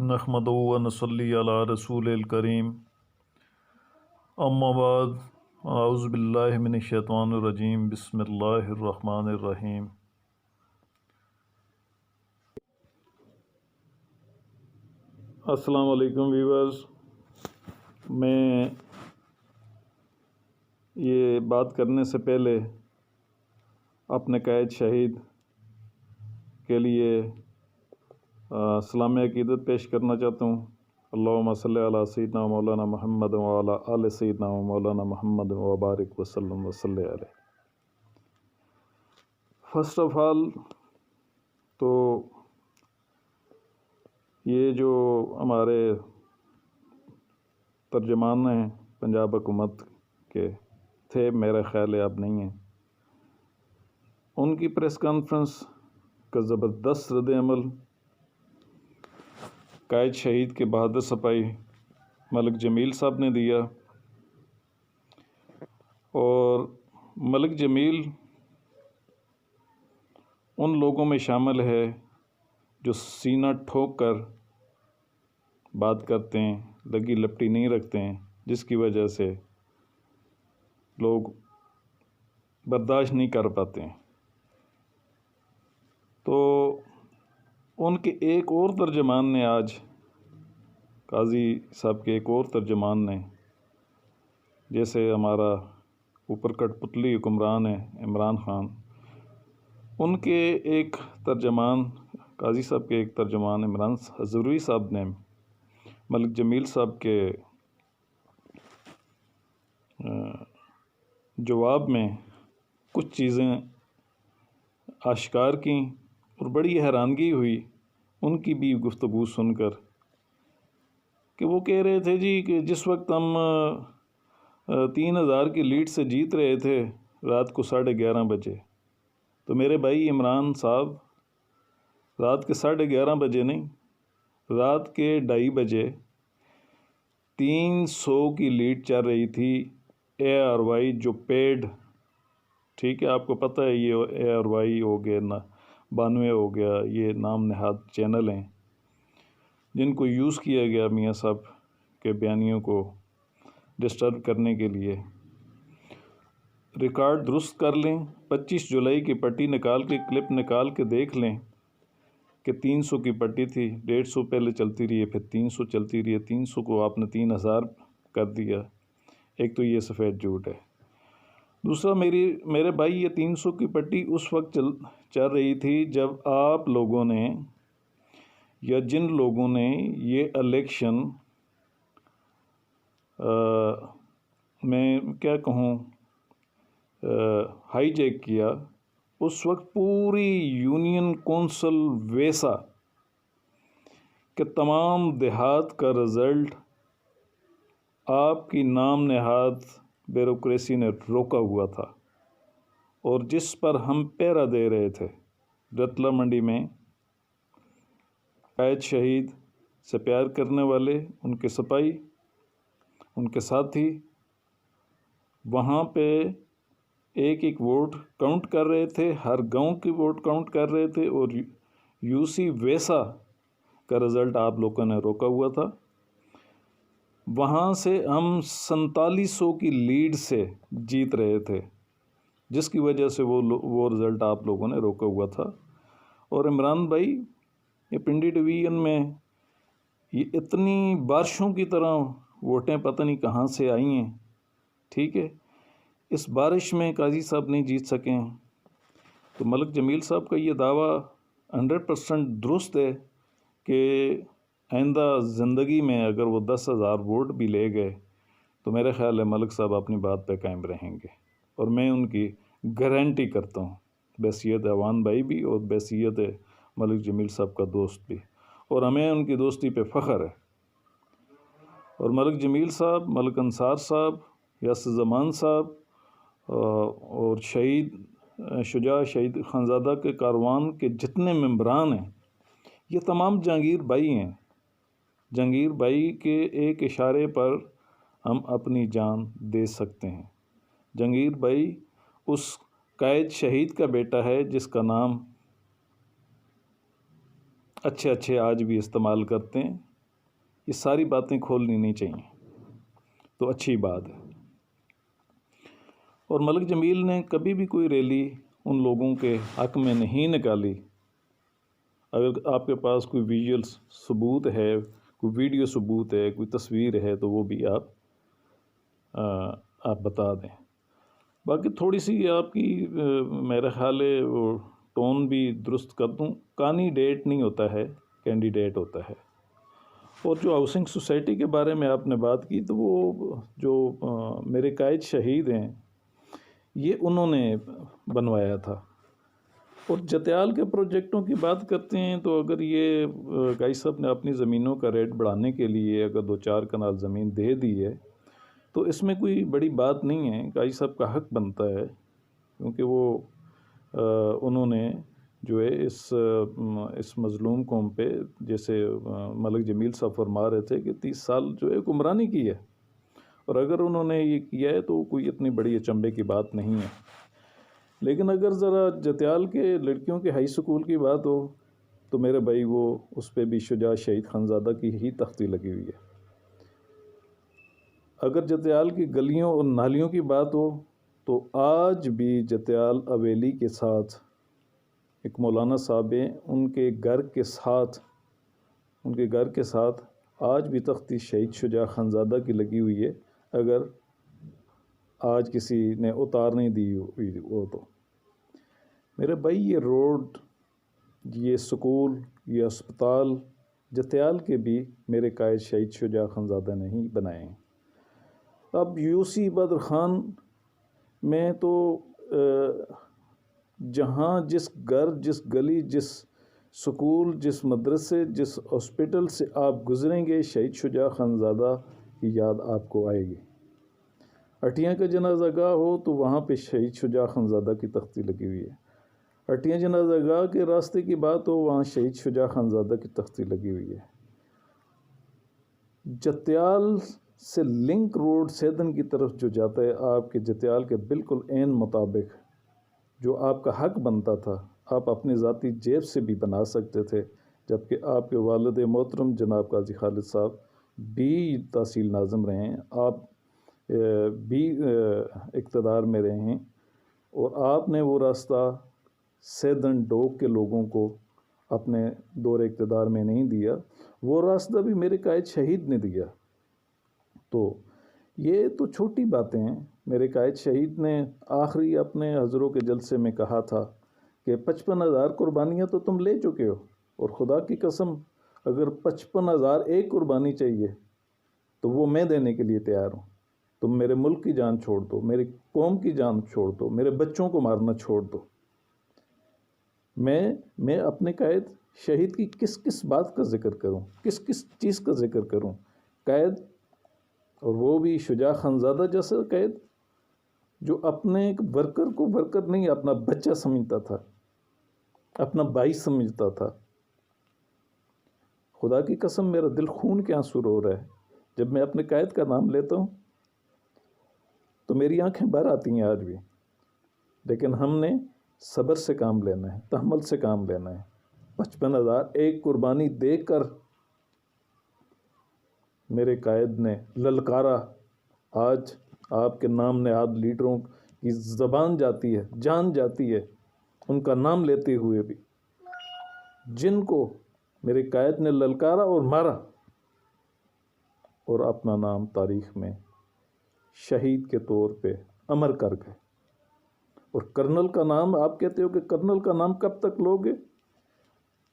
نحمدہ و نصلی علی رسول الکریم اما بعد اعوذ باللہ من الشیطان الرجیم بسم اللہ الرحمن الرحیم۔ السلام علیکم ویورز، میں یہ بات کرنے سے پہلے اپنے قائد شہید کے لیے اسلامی عقیدت پیش کرنا چاہتا ہوں۔ اللہم صلی علی سیدنا مولانا محمد وعلی آل سیدنا مولانا محمد وبارک وسلم وصلی علیہ۔ فرسٹ آف آل تو یہ جو ہمارے ترجمان ہیں پنجاب حکومت کے تھے، میرا خیال ہے اب نہیں ہیں، ان کی پریس کانفرنس کا زبردست رد عمل قائد شہید کے بہادر سپاہی ملک جمیل صاحب نے دیا، اور ملک جمیل ان لوگوں میں شامل ہے جو سینہ ٹھوک کر بات کرتے ہیں، لگی لپٹی نہیں رکھتے ہیں، جس کی وجہ سے لوگ برداشت نہیں کر پاتے ہیں۔ تو ان کے ایک اور ترجمان نے آج، قاضی صاحب کے ایک اور ترجمان نے، جیسے ہمارا اوپر کٹ پتلی حکمران ہے عمران خان، ان کے ایک ترجمان، قاضی صاحب کے ایک ترجمان عمران حضوری صاحب نے ملک جمیل صاحب کے جواب میں کچھ چیزیں آشکار کیں، اور بڑی حیرانگی ہوئی ان کی بھی گفتگو سن کر، کہ وہ کہہ رہے تھے جی کہ جس وقت ہم 3000 کی لیڈ سے جیت رہے تھے رات کو 11:30 بجے، تو میرے بھائی عمران صاحب رات کے 11:30 بجے نہیں، رات کے 2:30 بجے 300 کی لیڈ چل رہی تھی اے آر وائی جو پیڈ، ٹھیک ہے، آپ کو پتہ ہے یہ اے آر وائی ہو گیا، 92 ہو گیا، یہ نام نہاد چینل ہیں جن کو یوز کیا گیا میاں صاحب کے بیانیوں کو ڈسٹرب کرنے کے لیے۔ ریکارڈ درست کر لیں، 25 جولائی کی پٹی نکال کے، کلپ نکال کے دیکھ لیں کہ 300 کی پٹی تھی، 150 پہلے چلتی رہی ہے، پھر 300 چلتی رہی ہے، 300 کو آپ نے 3000 کر دیا۔ ایک تو یہ سفید جھوٹ ہے۔ دوسرا، میرے بھائی، یہ 300 کی پٹی اس وقت چل رہی تھی جب آپ لوگوں نے، یا جن لوگوں نے یہ الیکشن میں کیا کہوں ہائی جیک کیا، اس وقت پوری یونین کونسل ویسا کہ تمام دیہات کا رزلٹ آپ کی نام نہاد بیوروکریسی نے روکا ہوا تھا، اور جس پر ہم پہرا دے رہے تھے رتلا منڈی میں، قائد شہید سے پیار کرنے والے، ان کے سپاہی، ان کے ساتھی وہاں پہ ایک ایک ووٹ کاؤنٹ کر رہے تھے، ہر گاؤں کی ووٹ کاؤنٹ کر رہے تھے، اور یو سی ویسا کا رزلٹ آپ لوگوں نے روکا ہوا تھا۔ وہاں سے ہم 4700 کی لیڈ سے جیت رہے تھے، جس کی وجہ سے وہ رزلٹ آپ لوگوں نے روکا ہوا تھا۔ اور عمران بھائی، یہ پنڈی ڈویژن میں یہ اتنی بارشوں کی طرح ووٹیں پتہ نہیں کہاں سے آئی ہیں، ٹھیک ہے، اس بارش میں قاضی صاحب نہیں جیت سکے ہیں۔ تو ملک جمیل صاحب کا یہ دعویٰ 100% درست ہے کہ آئندہ زندگی میں اگر وہ 10,000 ووٹ بھی لے گئے تو میرے خیال ہے ملک صاحب اپنی بات پہ قائم رہیں گے، اور میں ان کی گارنٹی کرتا ہوں، بحیثیت عوان بھائی بھی اور بحیثیت ملک جمیل صاحب کا دوست بھی، اور ہمیں ان کی دوستی پہ فخر ہے۔ اور ملک جمیل صاحب، ملک انصار صاحب، یاسر زمان صاحب، اور شجاع شہید خانزادہ کے کاروان کے جتنے ممبران ہیں، یہ تمام جہانگیر بھائی ہیں۔ جہانگیر بھائی کے ایک اشارے پر ہم اپنی جان دے سکتے ہیں۔ جہانگیر بھائی اس قائد شہید کا بیٹا ہے جس کا نام اچھے آج بھی استعمال کرتے ہیں، یہ ساری باتیں کھولنی نہیں چاہیے، تو اچھی بات ہے۔ اور ملک جمیل نے کبھی بھی کوئی ریلی ان لوگوں کے حق میں نہیں نکالی۔ اگر آپ کے پاس کوئی ویژول ثبوت ہے، کوئی ویڈیو ثبوت ہے، کوئی تصویر ہے، تو وہ بھی آپ بتا دیں۔ باقی تھوڑی سی آپ کی میرا خیال ہے وہ ٹون بھی درست کر دوں، کینڈیڈیٹ نہیں ہوتا ہے، کینڈیڈیٹ ہوتا ہے۔ اور جو ہاؤسنگ سوسائٹی کے بارے میں آپ نے بات کی، تو وہ جو میرے قائد شہید ہیں، یہ انہوں نے بنوایا تھا۔ اور جتیال کے پروجیکٹوں کی بات کرتے ہیں، تو اگر یہ قائد صاحب نے اپنی زمینوں کا ریٹ بڑھانے کے لیے اگر 2-4 کنال زمین دے دی ہے، تو اس میں کوئی بڑی بات نہیں ہے، قائد صاحب کا حق بنتا ہے، کیونکہ وہ انہوں نے جو ہے اس مظلوم قوم پہ، جیسے ملک جمیل صاحب فرما رہے تھے کہ 30 سال جو ہے حکمرانی کی ہے، اور اگر انہوں نے یہ کیا ہے تو کوئی اتنی بڑی اچنبے کی بات نہیں ہے۔ لیکن اگر ذرا جتیال کے لڑکیوں کے ہائی سکول کی بات ہو، تو میرے بھائی وہ اس پہ بھی شجاع شہید خانزادہ کی ہی تختی لگی ہوئی ہے۔ اگر جتیال کی گلیوں اور نالیوں کی بات ہو، تو آج بھی جتیال حویلی کے ساتھ ایک مولانا صاحب ہیں، ان کے گھر کے ساتھ آج بھی تختی شہید شجاع خانزادہ کی لگی ہوئی ہے، اگر آج کسی نے اتار نہیں دی ہوئی وہ تو۔ میرے بھائی یہ روڈ، یہ سکول، یہ اسپتال جتیال کے بھی میرے قائد شہید شجاع خانزادہ نے ہی بنائے ہیں۔ اب یوسی بدر خان میں تو جہاں جس گھر، جس گلی، جس سکول، جس مدرسے، جس ہاسپٹل سے آپ گزریں گے، شہید شجاع خانزادہ کی یاد آپ کو آئے گی۔ اٹھیاں کا جنازہ گاہ ہو تو وہاں پہ شہید شجاع خانزادہ کی تختی لگی ہوئی ہے۔ اٹھیاں جنازہ گاہ کے راستے کی بات ہو، وہاں شہید شجاع خانزادہ کی تختی لگی ہوئی ہے۔ جتیال سے لنک روڈ سیدن کی طرف جو جاتا ہے، آپ کے جتیال کے بالکل عین مطابق جو آپ کا حق بنتا تھا، آپ اپنی ذاتی جیب سے بھی بنا سکتے تھے، جبکہ آپ کے والد محترم جناب قاضی خالد صاحب بھی تحصیل ناظم رہے ہیں، آپ بھی اقتدار میں رہے ہیں، اور آپ نے وہ راستہ سیدن ڈوگ کے لوگوں کو اپنے دور اقتدار میں نہیں دیا، وہ راستہ بھی میرے قائد شہید نے دیا۔ تو یہ تو چھوٹی باتیں ہیں۔ میرے قائد شہید نے آخری اپنے حضروں کے جلسے میں کہا تھا کہ 55,000 قربانیاں تو تم لے چکے ہو، اور خدا کی قسم اگر 55,001 قربانی چاہیے تو وہ میں دینے کے لیے تیار ہوں۔ تم میرے ملک کی جان چھوڑ دو، میری قوم کی جان چھوڑ دو، میرے بچوں کو مارنا چھوڑ دو۔ میں اپنے قائد شہید کی کس کس بات کا ذکر کروں، کس کس چیز کا ذکر کروں؟ قائد، اور وہ بھی شجاع خانزادہ جیسا قائد جو اپنے ایک ورکر کو ورکر نہیں، اپنا بچہ سمجھتا تھا، اپنا بھائی سمجھتا تھا۔ خدا کی قسم میرا دل خون کے آنسو رو رہا ہے جب میں اپنے قائد کا نام لیتا ہوں، تو میری آنکھیں بھر آتی ہیں آج بھی۔ لیکن ہم نے صبر سے کام لینا ہے، تحمل سے کام لینا ہے۔ 55,001 قربانی دے کر میرے قائد نے للکارا، آج آپ کے نام نہاد لیڈروں کی زبان جاتی ہے، جان جاتی ہے ان کا نام لیتے ہوئے بھی، جن کو میرے قائد نے للکارا اور مارا، اور اپنا نام تاریخ میں شہید کے طور پہ امر کر گئے۔ اور کرنل کا نام، آپ کہتے ہو کہ کرنل کا نام کب تک لوگے؟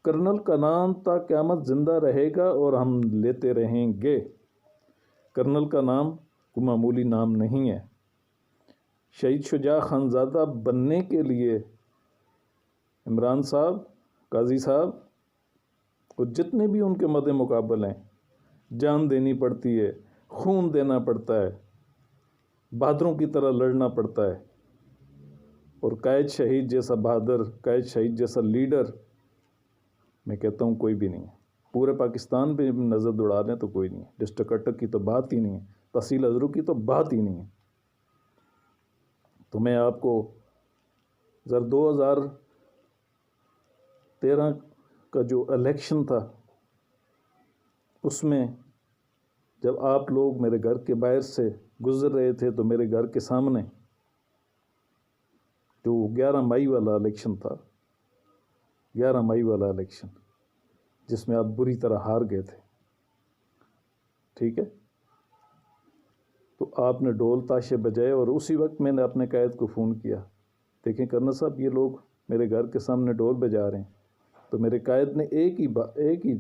کرنل کا نام تا قیامت زندہ رہے گا اور ہم لیتے رہیں گے۔ کرنل کا نام کوئی معمولی نام نہیں ہے۔ شہید شجاع خانزادہ بننے کے لیے عمران صاحب، قاضی صاحب اور جتنے بھی ان کے مد مقابل ہیں، جان دینی پڑتی ہے، خون دینا پڑتا ہے، بہادروں کی طرح لڑنا پڑتا ہے، اور قائد شہید جیسا بہادر، قائد شہید جیسا لیڈر میں کہتا ہوں کوئی بھی نہیں ہے۔ پورے پاکستان پہ نظر دوڑا لیں تو کوئی نہیں ہے۔ ڈسٹرکٹ اٹک کی تو بات ہی نہیں ہے، تحصیل حضروں کی تو بات ہی نہیں ہے۔ تو میں آپ کو 2013 کا جو الیکشن تھا، اس میں جب آپ لوگ میرے گھر کے باہر سے گزر رہے تھے تو میرے گھر کے سامنے جو 11 مئی والا الیکشن تھا، 11 مئی والا الیکشن جس میں آپ بری طرح ہار گئے تھے، ٹھیک ہے، تو آپ نے ڈول تاشے بجائے اور اسی وقت میں نے اپنے قائد کو فون کیا، دیکھیں کرنل صاحب یہ لوگ میرے گھر کے سامنے ڈول بجا رہے ہیں۔ تو میرے قائد نے ایک ہی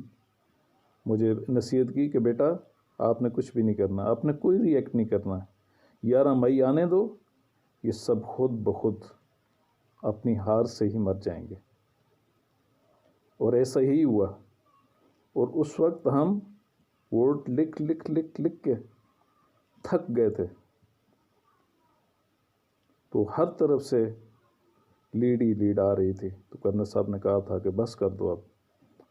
مجھے نصیحت کی کہ بیٹا آپ نے کچھ بھی نہیں کرنا، آپ نے کوئی ری ایکٹ نہیں کرنا ہے، 11 مئی آنے دو، یہ سب خود بخود اپنی ہار سے ہی مر جائیں گے۔ اور ایسا ہی ہوا، اور اس وقت ہم ووٹ لکھ کے تھک گئے تھے، تو ہر طرف سے لیڈ ہی لیڈ آ رہی تھی۔ تو کرنل صاحب نے کہا تھا کہ بس کر دو،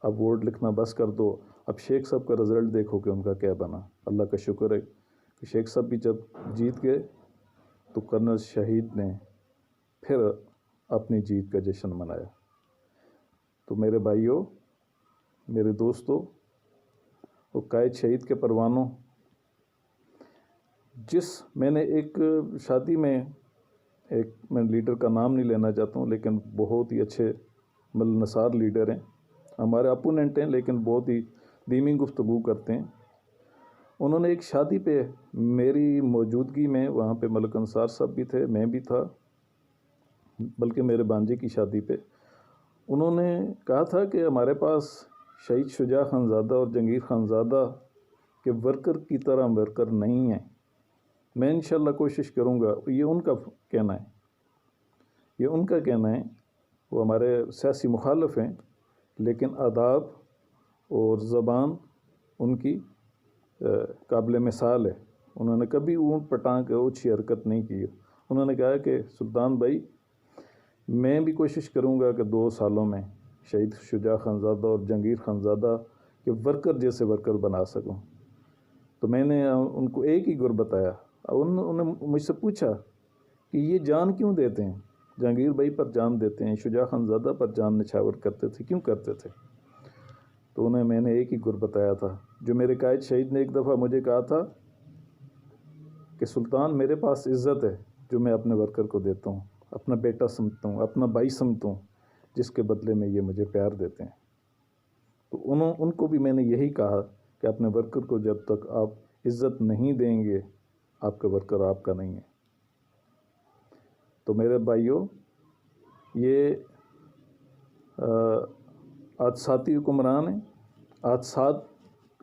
اب ووٹ لکھنا بس کر دو، اب شیخ صاحب کا رزلٹ دیکھو کہ ان کا کیا بنا۔ اللہ کا شکر ہے کہ شیخ صاحب بھی جب جیت گئے تو کرنل شہید نے پھر اپنی جیت کا جشن منایا۔ تو میرے بھائیوں، میرے دوستوں، وہ قائد شہید کے پروانوں، میں نے ایک شادی میں میں لیڈر کا نام نہیں لینا چاہتا ہوں، لیکن بہت ہی اچھے ملنسار لیڈر ہیں، ہمارے اپوننٹ ہیں لیکن بہت ہی دھیمی گفتگو کرتے ہیں۔ انہوں نے ایک شادی پہ میری موجودگی میں، وہاں پہ ملک انصار صاحب بھی تھے، میں بھی تھا، بلکہ میرے بانجے کی شادی پہ انہوں نے کہا تھا کہ ہمارے پاس شہید شجاع خانزادہ اور جہانگیر خانزادہ کے ورکر کی طرح ورکر نہیں ہیں۔ میں انشاءاللہ کوشش کروں گا، یہ ان کا کہنا ہے، وہ ہمارے سیاسی مخالف ہیں لیکن آداب اور زبان ان کی قابل مثال ہے۔ انہوں نے کبھی اونٹ پٹان کے اونچی حرکت نہیں کی۔ انہوں نے کہا کہ سلطان بھائی میں بھی کوشش کروں گا کہ 2 سالوں میں شہید شجاع خانزادہ اور جہانگیر خانزادہ کے ورکر جیسے ورکر بنا سکوں۔ تو میں نے ان کو ایک ہی گر بتایا، انہوں نے مجھ سے پوچھا کہ یہ جان کیوں دیتے ہیں، جہانگیر بھائی پر جان دیتے ہیں، شجاع خانزادہ پر جان نچھاور کرتے تھے، کیوں کرتے تھے؟ تو میں نے ایک ہی گر بتایا تھا، جو میرے قائد شہید نے ایک دفعہ مجھے کہا تھا کہ سلطان میرے پاس عزت ہے جو میں اپنے ورکر کو دیتا ہوں، اپنا بیٹا سمجھتا ہوں، اپنا بھائی سمجھتا ہوں، جس کے بدلے میں یہ مجھے پیار دیتے ہیں۔ تو ان کو بھی میں نے یہی کہا کہ اپنے ورکر کو جب تک آپ عزت نہیں دیں گے، آپ کا ورکر آپ کا نہیں ہے۔ تو میرے بھائیوں، یہ حادثاتی حکمران ہیں، حادثات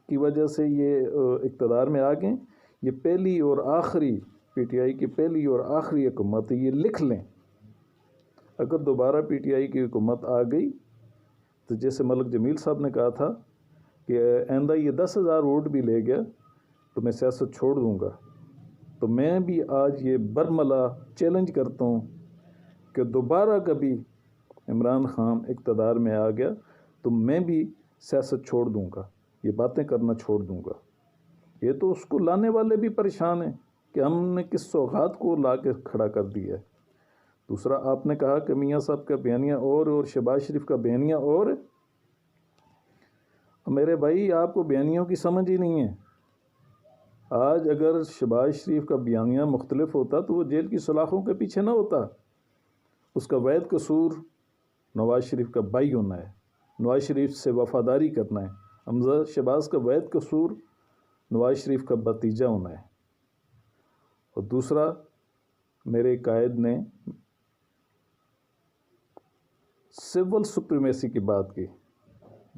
کی وجہ سے یہ اقتدار میں آ گئے۔ یہ پہلی اور آخری پی ٹی آئی کی پہلی اور آخری حکومت ہے، یہ لکھ لیں۔ اگر دوبارہ پی ٹی آئی کی حکومت آ گئی تو جیسے ملک جمیل صاحب نے کہا تھا کہ آئندہ یہ 10,000 ووٹ بھی لے گیا تو میں سیاست چھوڑ دوں گا، تو میں بھی آج یہ برملا چیلنج کرتا ہوں کہ دوبارہ کبھی عمران خان اقتدار میں آ گیا تو میں بھی سیاست چھوڑ دوں گا، یہ باتیں کرنا چھوڑ دوں گا۔ یہ تو اس کو لانے والے بھی پریشان ہیں کہ ہم نے کس سوغات کو لا کے کھڑا کر دیا ہے۔ دوسرا آپ نے کہا کہ میاں صاحب کا بیانیہ اور شہباز شریف کا بیانیہ اور میرے بھائی آپ کو بیانیوں کی سمجھ ہی نہیں ہے۔ آج اگر شہباز شریف کا بیانیہ مختلف ہوتا تو وہ جیل کی سلاخوں کے پیچھے نہ ہوتا۔ اس کا واحد قصور نواز شریف کا بھائی ہونا ہے، نواز شریف سے وفاداری کرنا ہے۔ حمزہ شہباز کا واحد قصور نواز شریف کا بھتیجا ہونا ہے۔ اور دوسرا، میرے قائد نے سول سپریمیسی کی بات کی،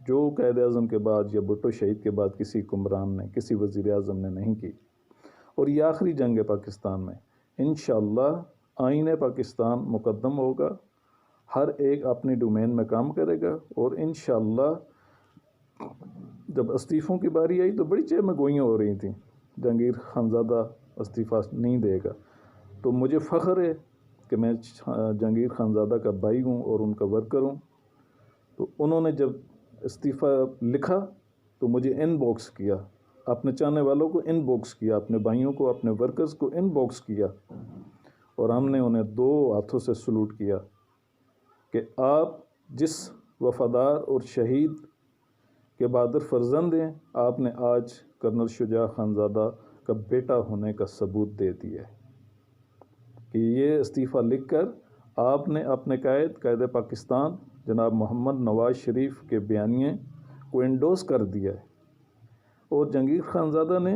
جو قائد اعظم کے بعد یا بھٹو شہید کے بعد کسی حکمران نے، کسی وزیر اعظم نے نہیں کی۔ اور یہ آخری جنگ ہے پاکستان میں۔ انشاءاللہ آئین پاکستان مقدم ہوگا، ہر ایک اپنی ڈومین میں کام کرے گا، اور انشاءاللہ جب استعفوں کی باری آئی تو بڑی چہمگوئیاں ہو رہی تھیں، جہانگیر خانزادہ استعفیٰ نہیں دے گا۔ تو مجھے فخر ہے کہ میں جہانگیر خانزادہ کا بھائی ہوں اور ان کا ورکر ہوں۔ تو انہوں نے جب استعفیٰ لکھا تو مجھے ان باکس کیا، اپنے چاہنے والوں کو ان باکس کیا، اپنے بھائیوں کو، اپنے ورکرز کو ان باکس کیا، اور ہم نے انہیں 2 ہاتھوں سے سلوٹ کیا کہ آپ جس وفادار اور شہید کے بہادر فرزند ہیں، آپ نے آج کرنل شجاع خانزادہ کا بیٹا ہونے کا ثبوت دے دیا ہے کہ یہ استعفیٰ لکھ کر آپ نے اپنے قائد پاکستان جناب محمد نواز شریف کے بیانیے کو انڈوس کر دیا ہے، اور جہانگیر خانزادہ نے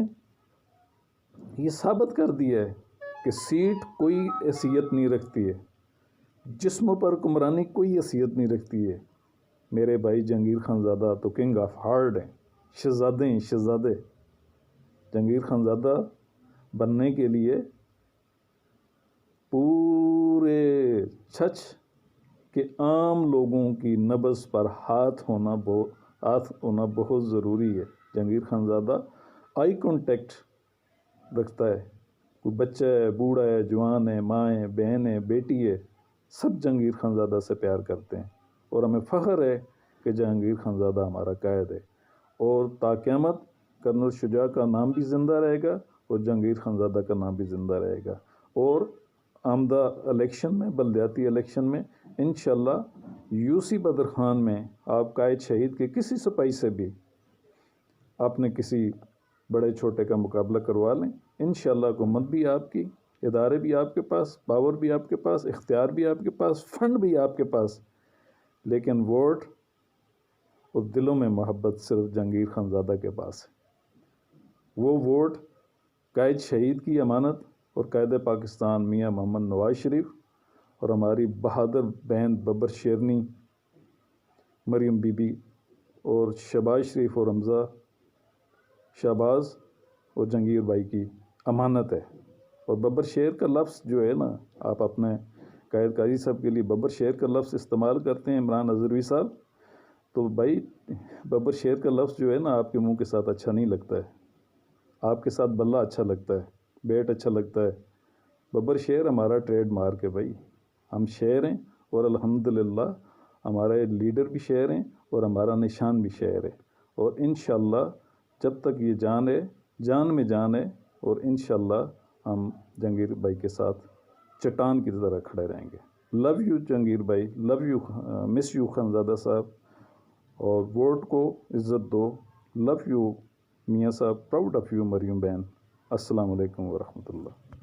یہ ثابت کر دیا ہے کہ سیٹ کوئی حیثیت نہیں رکھتی ہے، جسموں پر حکمرانی کوئی حیثیت نہیں رکھتی ہے۔ میرے بھائی جہانگیر خانزادہ تو کنگ آف ہارٹ ہیں، شہزادے ہیں، شہزادے۔ جہانگیر خانزادہ بننے کے لیے پورے چھچ کہ عام لوگوں کی نبض پر ہاتھ ہونا بہت ضروری ہے۔ جہانگیر خانزادہ آئی کانٹیکٹ رکھتا ہے، کوئی بچہ ہے، بوڑھا ہے، جوان ہے، ماں ہے، بہن ہے، بیٹی ہے، سب جہانگیر خانزادہ سے پیار کرتے ہیں، اور ہمیں فخر ہے کہ جہانگیر خانزادہ ہمارا قائد ہے، اور تا قیامت کرنل شجاع کا نام بھی زندہ رہے گا اور جہانگیر خانزادہ کا نام بھی زندہ رہے گا۔ اور آمدہ الیکشن میں، بلدیاتی الیکشن میں انشاءاللہ یوسی بدر خان میں آپ قائد شہید کے کسی سپاہی سے بھی اپنے کسی بڑے چھوٹے کا مقابلہ کروا لیں، انشاءاللہ حکومت بھی آپ کی، ادارے بھی آپ کے پاس، پاور بھی آپ کے پاس، اختیار بھی آپ کے پاس، فنڈ بھی آپ کے پاس، لیکن ووٹ اور دلوں میں محبت صرف جہانگیر خانزادہ کے پاس ہے۔ وہ ووٹ قائد شہید کی امانت اور قائد پاکستان میاں محمد نواز شریف اور ہماری بہادر بہن ببر شیرنی، مریم بی بی اور شہباز شریف اور حمزہ شہباز اور جہانگیر بھائی کی امانت ہے۔ اور ببر شیر کا لفظ جو ہے نا، آپ اپنے قائد قاضی صاحب کے لیے ببر شیر کا لفظ استعمال کرتے ہیں عمران اظہروی صاحب، تو بھائی ببر شیر کا لفظ جو ہے نا آپ کے منہ کے ساتھ اچھا نہیں لگتا ہے، آپ کے ساتھ بلہ اچھا لگتا ہے، بیٹ اچھا لگتا ہے۔ ببر شیر ہمارا ٹریڈ مارک ہے بھائی، ہم شعر ہیں، اور الحمدللہ ہمارے لیڈر بھی شعر ہیں اور ہمارا نشان بھی شعر ہے، اور انشاءاللہ جب تک یہ جان ہے، جان میں جان ہے، اور انشاءاللہ ہم جہانگیر بھائی کے ساتھ چٹان کی طرح کھڑے رہیں گے۔ لو یو جہانگیر بھائی، love you, miss you Khanzada صاحب، اور ووٹ کو عزت دو۔ لو یو میاں صاحب، پراؤڈ آف یو مریم بہن۔ السلام علیکم ورحمۃ اللہ۔